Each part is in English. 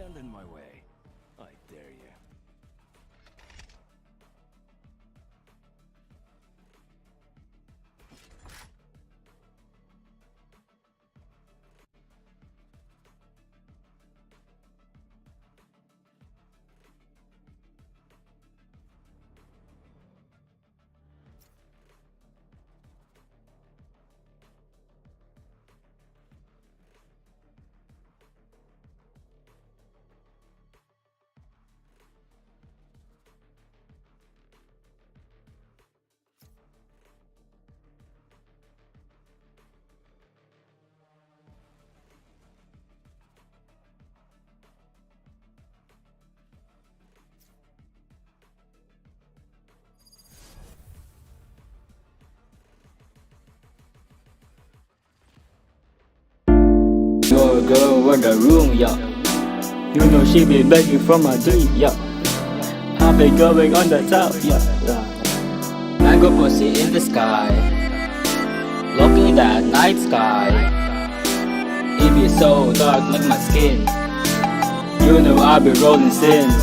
Stand in my way. I dare you. Your girl in the room, yeah. You know she be begging for my D, yeah. I be going on the top, yeah. Mango pussy in the sky, looking that night sky. It be so dark like my skin. You know I be rolling sins.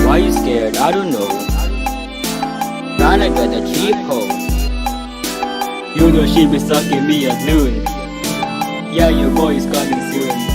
Why you scared? I don't know. Tryna get a cheap hoe. You know she be sucking me at noon. Yeah, your boy is coming soon.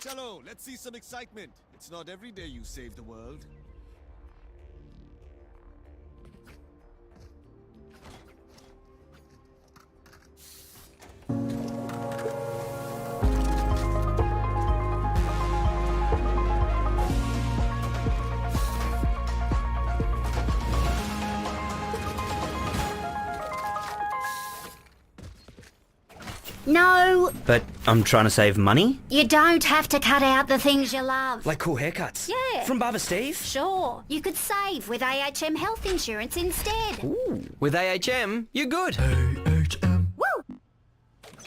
Cello, let's see some excitement. It's not every day you save the world. No, But I'm trying to save money? you don't have to cut out the things you love. Like cool haircuts? Yeah. From Barber Steve? Sure, you could save with AHM health insurance instead. Ooh. With AHM, you're good. Woo!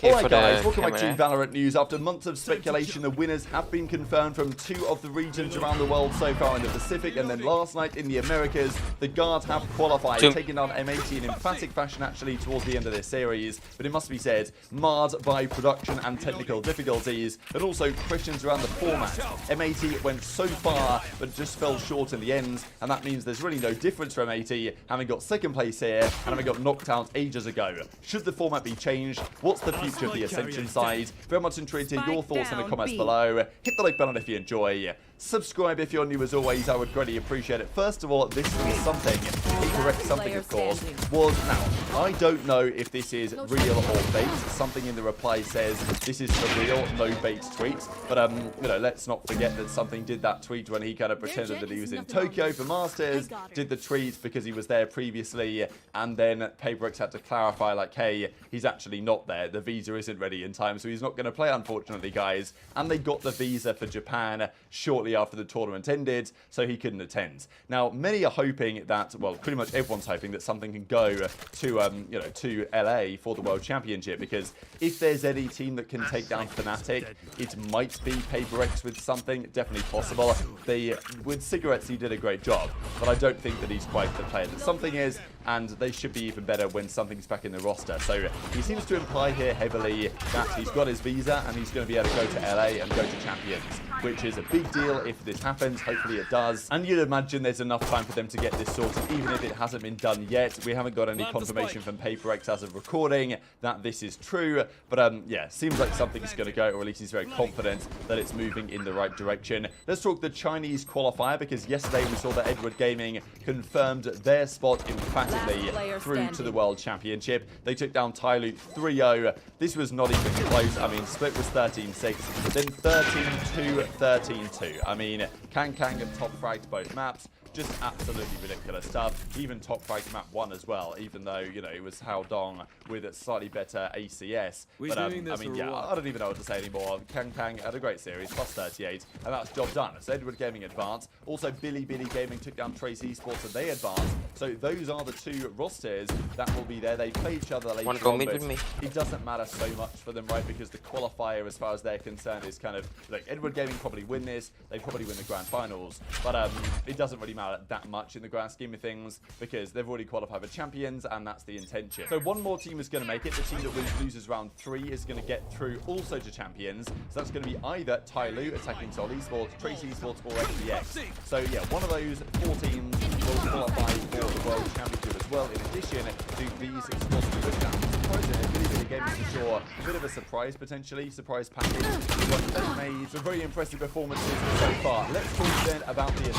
Alright guys, welcome back to Valorant News. After months of speculation, the winners have been confirmed from 2 of the regions around the world so far in the Pacific, and then last night in the Americas, the Guards have qualified, taking down M80 in emphatic fashion actually towards the end of this series, but it must be said, marred by production and technical difficulties, and also questions around the format. M80 went so far, but just fell short in the end, and that means there's really no difference for M80, having got second place here, and having got knocked out ages ago. Should the format be changed? What's the future of the Ascension side? Very much intrigued to hear your thoughts in the comments below. Hit the like button if you enjoy. Subscribe if you're new as always, I would greatly appreciate it. First of all, this was something, a correct something of course, was, now, I don't know if this is real or bait. Something in the reply says this is for real, no bait tweet. But, you know, let's not forget that something did that tweet when he kind of pretended that he was in Tokyo for Masters, did the tweet because he was there previously, and then Paperx had to clarify, like, hey, he's actually not there. The visa isn't ready in time, so he's not going to play, unfortunately, guys. And they got the visa for Japan shortly after the tournament ended, so he couldn't attend. Now, many are hoping that, well, pretty much everyone's hoping that something can go to, you know, to LA for the World Championship, because if there's any team that can take down Fnatic, it might be Paperx with something, definitely possible. With Cigarettes, he did a great job, but I don't think that he's quite the player that something is. and they should be even better when something's back in the roster. So he seems to imply here heavily that he's got his visa and he's going to be able to go to LA and go to Champions, which is a big deal if this happens. Hopefully it does. And you'd imagine there's enough time for them to get this sorted, even if it hasn't been done yet. We haven't got any confirmation from PaperX as of recording that this is true. But yeah, seems like something's going to go, or at least he's very confident that it's moving in the right direction. Let's talk the Chinese qualifier, because yesterday we saw that Edward Gaming confirmed their spot emphatically through to the World Championship. They took down Tyloo 3-0. This was not even close. I mean, split was 13-6, then 13-2, 13-2. I mean, Kang and top fragged both maps. Just absolutely ridiculous stuff. Even top fragged map 1 as well, even though, you know, it was Hao Dong with a slightly better ACS. But, I mean, yeah, I don't even know what to say anymore. Kang had a great series, plus 38, and that's job done. So Edward Gaming advanced. Also, Billy Gaming took down Trace Esports, and they advanced. So those are the two rosters that will be there. They play each other later on, but it doesn't matter so much for them, right? Because the qualifier, as far as they're concerned, is kind of, like, Edward Gaming probably win this. They probably win the grand finals. But it doesn't really matter that much in the grand scheme of things, because they've already qualified for Champions, and that's the intention. So one more team is going to make it. The team that loses round 3 is going to get through also to Champions. So that's going to be either Tyloo attacking Seoul Esports, Trace Esports, or SDX. So yeah, one of those 4 teams will qualify for the World Championship as well, in addition to these exclusive push-downs. Billy Gaming for sure. A bit of a surprise, potentially. Surprise package. What they've made some very impressive performances so far. Let's talk then about the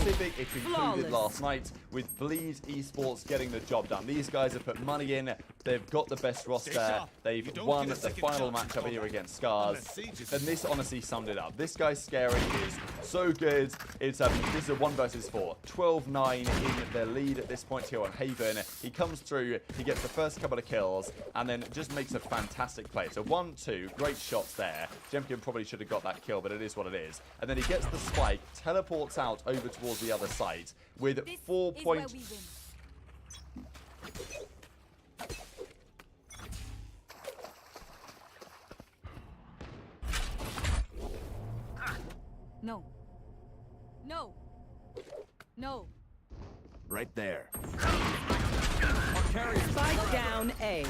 Pacific. It concluded last night with Bleed Esports getting the job done. These guys have put money in. They've got the best roster. They've won the final matchup here against Scars. And this honestly summed it up. This guy's scary is so good. It's this is a 1 versus 4. 12-9 in their lead at this point here on Haven. He comes through. He gets the first couple of kills and then just makes a fantastic play. So 1-2, great shots there. Jemkin probably should have got that kill, but it is what it is. And then he gets the spike, teleports out over towards the other side with 4 points. No. No. No. Right there. Spike down A.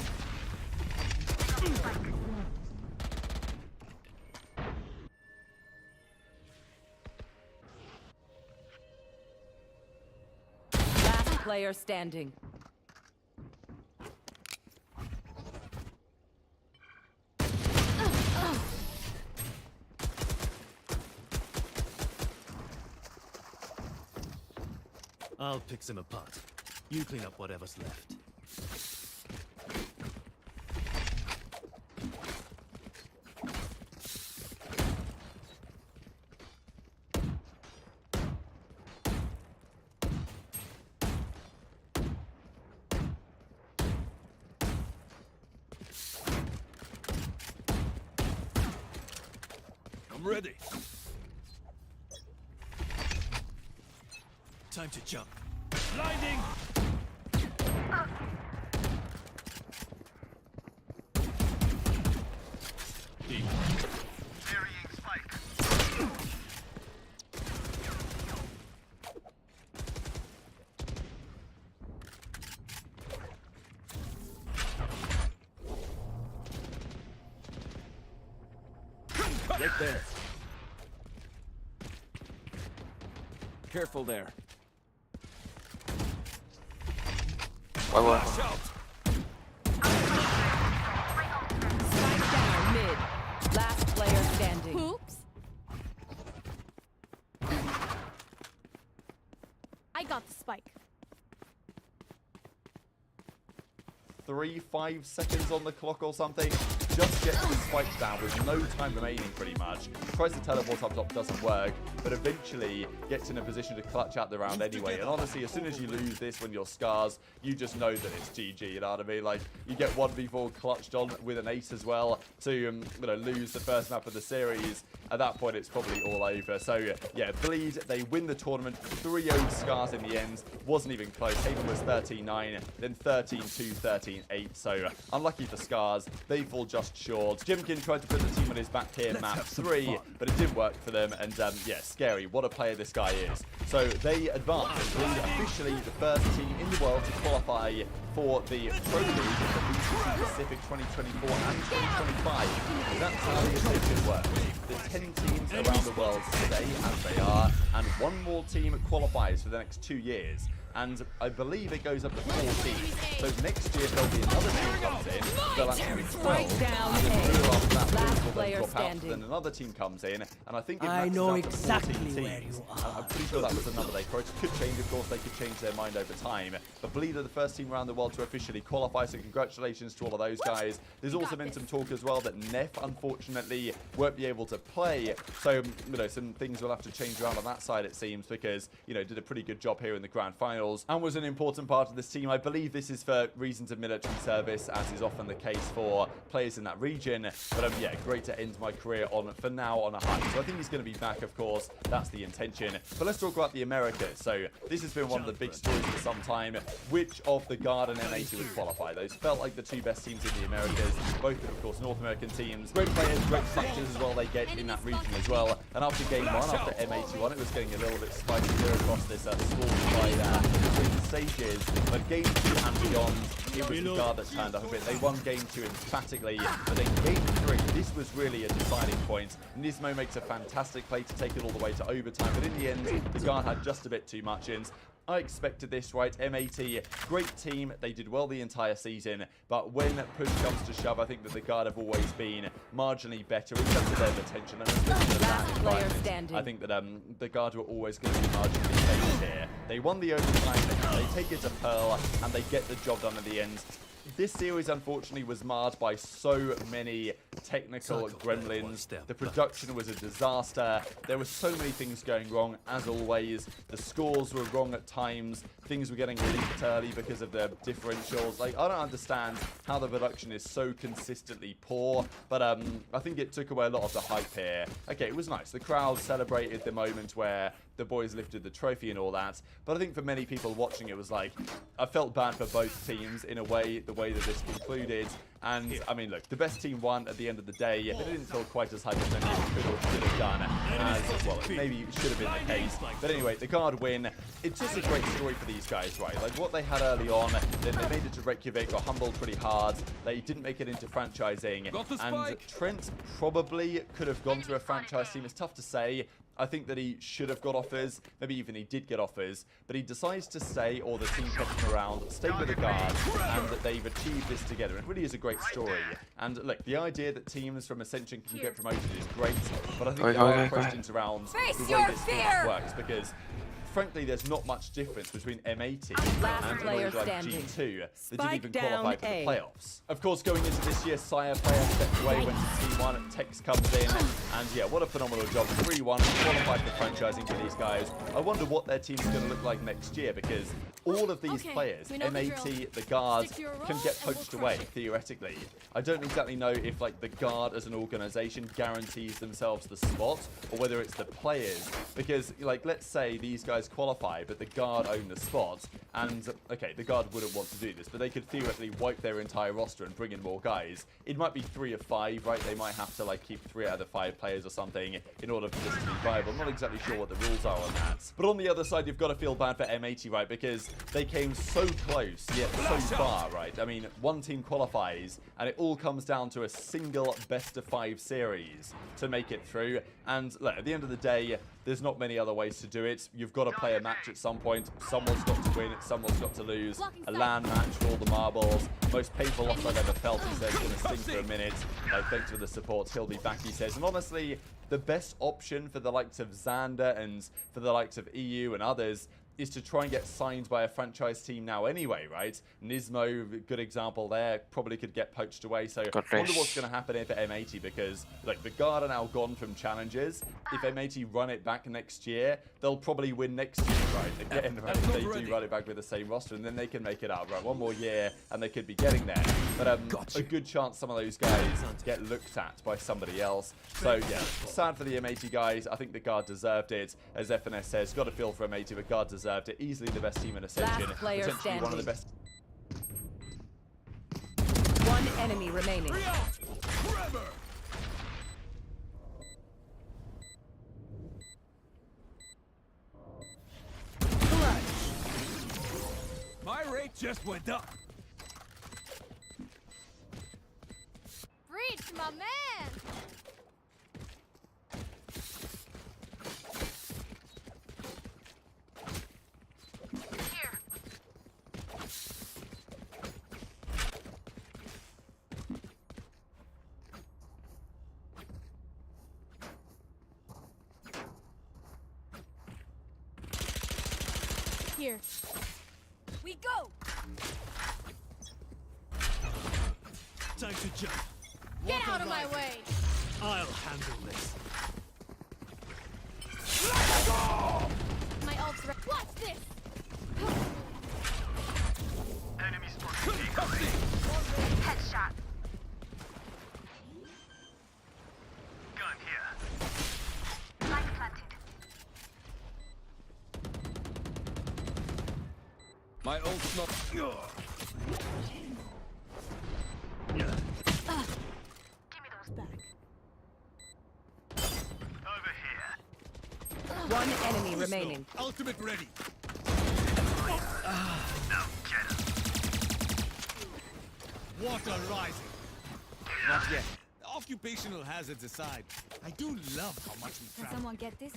Last player standing. I'll pick them apart. You clean up whatever's left. I'm ready. Time to jump. Blinding! Deep. Varying spike. Right there. Careful there. Spike down mid. Last player standing. Oops. I got the spike. 3-5 seconds on the clock or something. Just gets the spikes down with no time remaining, pretty much. Tries to teleport up top, doesn't work, but eventually gets in a position to clutch out the round anyway. And honestly, as soon as you lose this when you're Scars, you just know that it's GG, you know what I mean? Like, you get 1v4 clutched on with an ace as well to you know, lose the first map of the series. At that point, it's probably all over. So, yeah, Bleed, they win the tournament. 3-0 Scars in the end. Wasn't even close. Haven was 13-9, then 13-2, 13-8. So, unlucky for Scars. They fall just short. Jim Shrimkin tried to put the team on his back here, map 3, but it didn't work for them, and yeah, scary. What a player this guy is. So they advanced and being officially the first team in the world to qualify for the Pro League of the BCC Pacific 2024 and 2025. That's how the Ascension works. The 10 teams around the world stay as they are, and one more team qualifies for the next 2 years. And I believe it goes up to 14. So next year there'll be another team comes in, there'll actually be 12. And then the year after that, will then drop out, then another team comes in, and I think it maxes out to 14 teams. I'm pretty sure that was another day. It could change, of course, they could change their mind over time. But I believe they're the first team around the world to officially qualify, so congratulations to all of those guys. There's also been some talk as well that Neff, unfortunately, won't be able to play. So, you know, some things will have to change around on that side, it seems, because, you know, did a pretty good job here in the grand final. And was an important part of this team. I believe this is for reasons of military service, as is often the case for players in that region. But yeah, great to end my career on, for now, on a high. So I think he's going to be back, of course. That's the intention. But let's talk about the Americas. So this has been one of the big stories for some time. Which of the Guard and M80 would qualify? Those felt like the two best teams in the Americas. Both, of course, North American teams. Great players, great structures as well they get in that region as well. And after game 1, after M81, it was getting a little bit spicier across this small divide between the stages. But game 2 and beyond, it was the Guard that turned up a bit. They won game 2 emphatically, but then game 3, this was really a deciding point. Nismo makes a fantastic play to take it all the way to overtime, but in the end, the Guard had just a bit too much, and I expected this, right? M80, great team. They did well the entire season, but when push comes to shove, I think that the Guard have always been marginally better in terms of their potential, and especially in that environment. I think that the Guard were always going to be marginally favored here. They won the overtime, they take it to Pearl, and they get the job done at the end. This series, unfortunately, was marred by so many technical gremlins. The production was a disaster. There were so many things going wrong, as always. The scores were wrong at times. Things were getting leaked early because of the differentials. Like, I don't understand how the production is so consistently poor, but I think it took away a lot of the hype here. Okay, it was nice. The crowd celebrated the moment where the boys lifted the trophy and all that, but I think for many people watching, it was like, I felt bad for both teams in a way, the way that this concluded. And I mean, look, the best team won at the end of the day. It didn't feel quite as hype as many could or should have done, as well. Maybe it should have been the case. But anyway, the Guard win. It's just a great story for these guys, right? Like what they had early on, then they made it to Reykjavik, got humbled pretty hard. They didn't make it into franchising, and Trent probably could have gone to a franchise team. It's tough to say. I think that he should have got offers, maybe even he did get offers, but he decides to stay, or the team kept him around, stayed with the Guard, and that they've achieved this together. It really is a great story. And look, the idea that teams from Ascension can get promoted is great, but I think there are questions around the way this format works, because frankly, there's not much difference between M80 and a league like G2 that didn't even qualify for the playoffs. Of course, going into this year, Sire player stepped away, went to Team 1, Tex comes in, and yeah, what a phenomenal job. 3-1, qualified for franchising for these guys. I wonder what their team's going to look like next year, because all of these players, M80, the Guard, can get poached away, theoretically. I don't exactly know if like the Guard as an organization guarantees themselves the spot, or whether it's the players, because like, let's say these guys qualify, but the Guard own the spot, and okay, the Guard wouldn't want to do this, but they could theoretically wipe their entire roster and bring in more guys. It might be 3 of 5, right? They might have to like keep 3 out of the 5 players or something in order for this to be viable. I'm not exactly sure what the rules are on that. But on the other side, you've got to feel bad for M80, right? Because they came so close, yet so far, right? I mean, one team qualifies, and it all comes down to a single best-of-5 series to make it through. And look, at the end of the day, there's not many other ways to do it. You've got to play a match at some point. Someone's got to win, someone's got to lose. A LAN match for all the marbles. Most painful loss I've ever felt, he says, going to sting for a minute. Thanks for the support, he'll be back, he says. And honestly, the best option for the likes of Xander and for the likes of EU and others is to try and get signed by a franchise team now anyway, right? Nismo, good example there, probably could get poached away. So I wonder what's going to happen here for M80, because like the Guard are now gone from challenges. If M80 run it back next year, they'll probably win next year, right? Again, right? If they do run it back with the same roster, and then they can make it up, right? One more year, and they could be getting there. But a good chance some of those guys get looked at by somebody else. So yeah, sad for the M80 guys. I think the Guard deserved it. As FNS says, got a feel for M80, but Guard deserved it. Easily the best team in Ascension. Potentially one of the best. One enemy remaining. Just went up. Breach, my man! Here. Here. We go! Time to jump. Get out of my way! I'll handle this. My ult's ready. Watch this! Headshot. Gun here. Light planted. My ult's not. Give me those back. Over here. One enemy remaining. Ultimate ready. Now get him. Water rising. Not yet. Occupational hazards aside, I do love how much we Can travel. someone get this?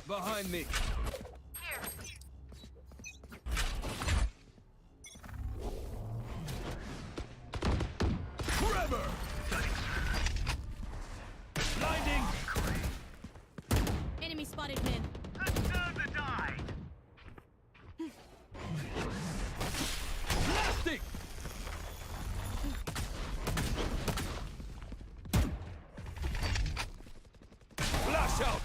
Behind me. Here. Forever. Blinding. Enemy spotted mid. Deserve to die. Blasting. Flash out.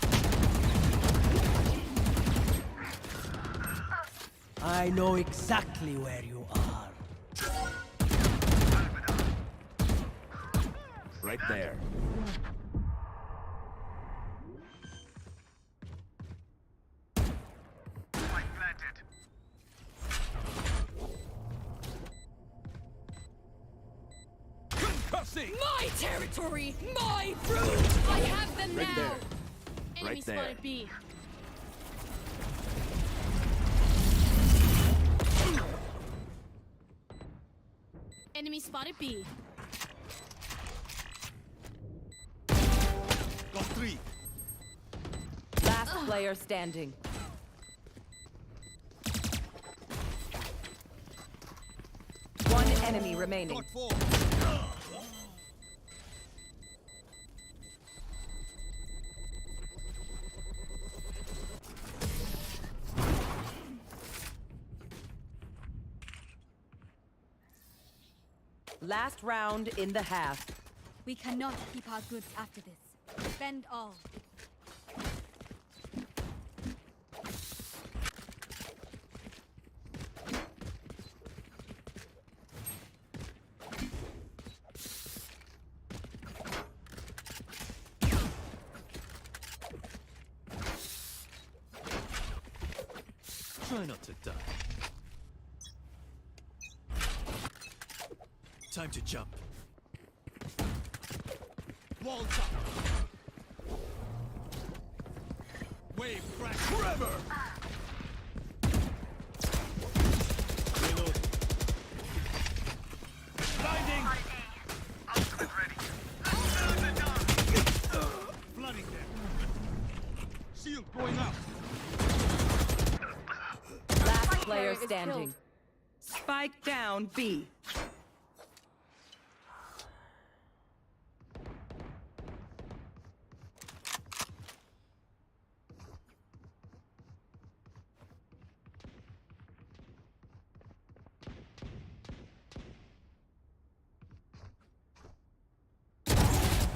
I know exactly where you are. Right there. Light planted. Concussing. My territory! My fruit! I have them Right now! there. Enemy Right there. spotted B. Enemy spotted B. Got three. Last player standing. One enemy remaining. Got four. Last round in the half. We cannot keep our goods after this. Spend all. Try not to die. Time to jump. Walls up. Wave crash. Forever. Reload. Blinding. Ultimate ready. Flooding them. Shield going up. Last player player is standing. killed. Spike down B.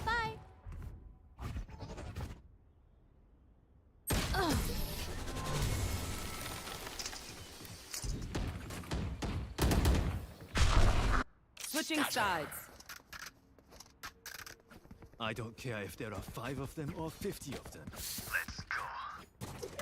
Bye! Switching sides. I don't care if there are 5 of them or 50 of them. Let's go.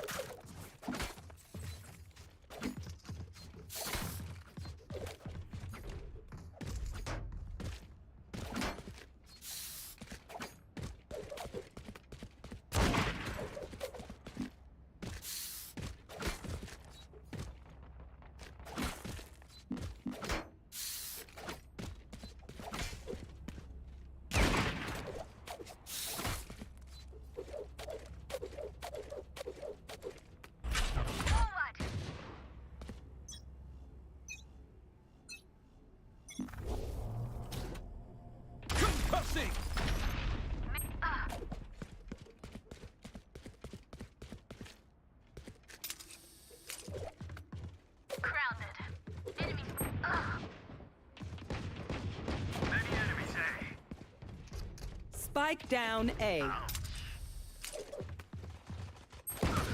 Spike down A.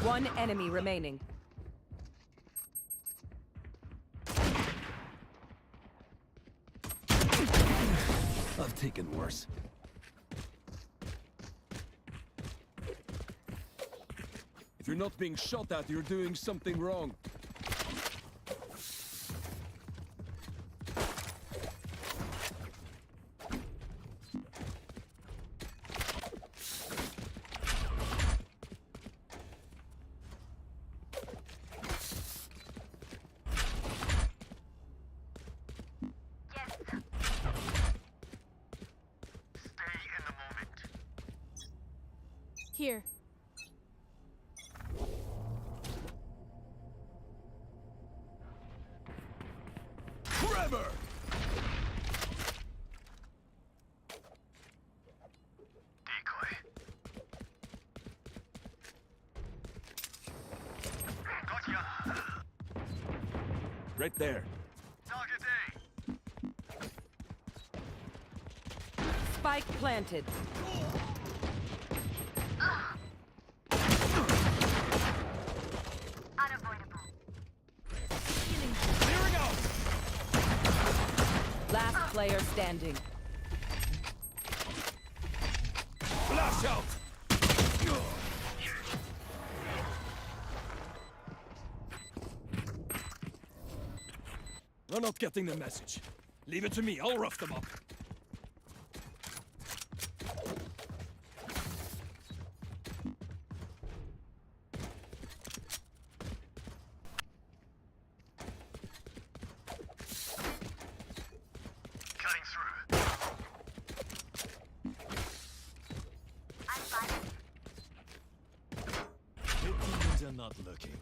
One enemy remaining. I've taken worse. If you're not being shot at, you're doing something wrong. Here. Forever! Right there. Spike planted. Last player standing. Flash out! They're not getting the message. Leave it to me, I'll rough them up. Demons are not looking.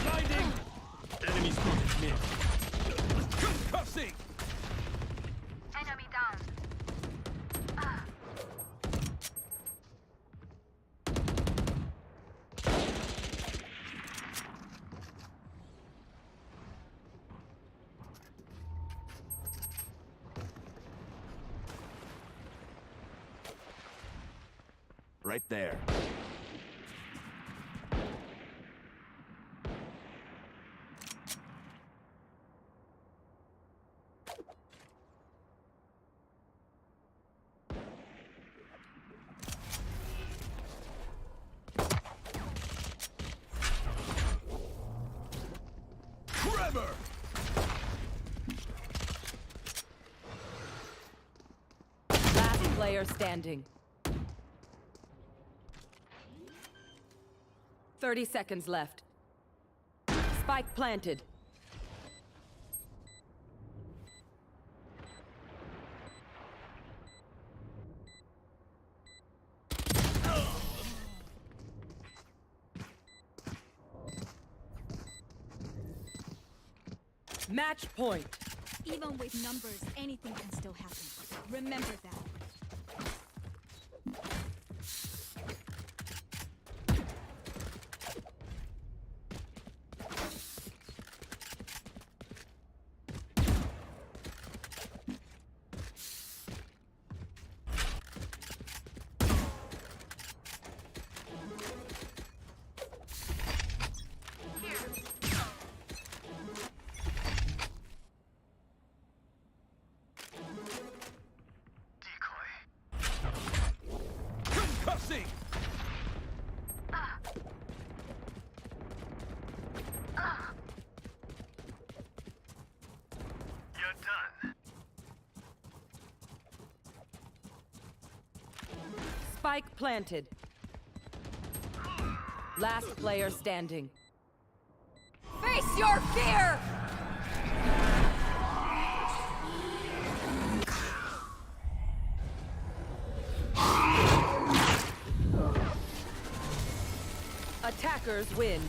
Blinding! Enemy spotted mid. Concussing! Right there. Forever! Last player standing. 30 seconds left. Spike planted. Match point. Even with numbers, anything can still happen. Remember that. Concussing! You're done. Spike planted. Last player standing. Face your fear! Attackers win.